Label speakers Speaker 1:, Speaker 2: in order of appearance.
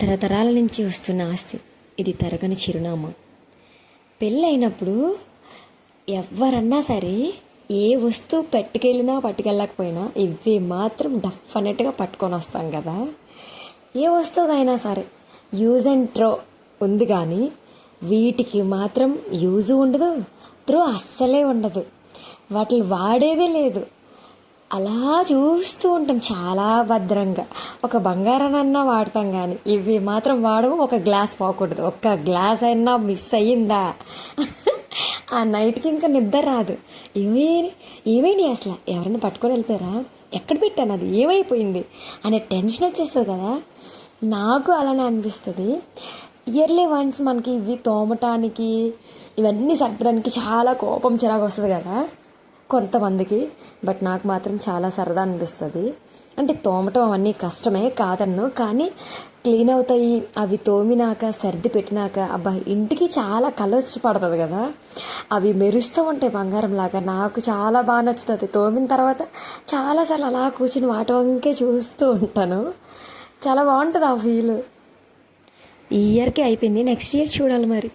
Speaker 1: తరతరాల నుంచి వస్తున్న ఆస్తి. ఇది తరగని చిరునామా. పెళ్ళైనప్పుడు ఎవరన్నా సరే ఏ వస్తువు పెట్టుకెళ్ళినా పట్టుకెళ్ళకపోయినా ఇవి మాత్రం డెఫినెట్గా పట్టుకొని వస్తాం కదా. ఏ వస్తువుకైనా సరే యూజ్ అండ్ త్రో ఉంది, కానీ వీటికి మాత్రం యూజు ఉండదు, త్రో అస్సలే ఉండదు. వాటిని వాడేదే లేదు. అలా చూస్తూ ఉంటాం చాలా భద్రంగా. ఒక బంగారానన్నా వాడతాం, కానీ ఇవి మాత్రం వాడము. ఒక గ్లాస్ పోకూడదు. ఒక్క గ్లాస్ అయినా మిస్ అయ్యిందా ఆ నైట్కి ఇంకా నిద్ర రాదు. ఏమైంది అసలు, ఎవరైనా పట్టుకొని వెళ్ళిపోయారా, ఎక్కడ పెట్టాను, అది ఏమైపోయింది అనే టెన్షన్ వచ్చేస్తుంది కదా. నాకు అలానే అనిపిస్తుంది. ఇయర్లీ వన్స్ మనకి ఇవి తోమటానికి ఇవన్నీ సర్దడానికి చాలా కోపం చిరాకు వస్తుంది కదా కొంతమందికి. బట్ నాకు మాత్రం చాలా సరదా అనిపిస్తుంది. అంటే తోమటం అవన్నీ కష్టమే కాదన్ను, కానీ క్లీన్ అవుతాయి. అవి తోమినాక సర్ది పెట్టినాక అబ్బా ఇంటికి చాలా కలర్స్ పడుతుంది కదా. అవి మెరుస్తూ ఉంటాయి బంగారం లాగా. నాకు చాలా బాగా నచ్చుతుంది. తోమిన తర్వాత చాలాసార్లు అలా కూర్చుని వాటి వంకే చూస్తూ ఉంటాను. చాలా బాగుంటుంది ఆ ఫీల్. ఈ ఇయర్కి అయిపోయింది, నెక్స్ట్ ఇయర్ చూడాలి మరి.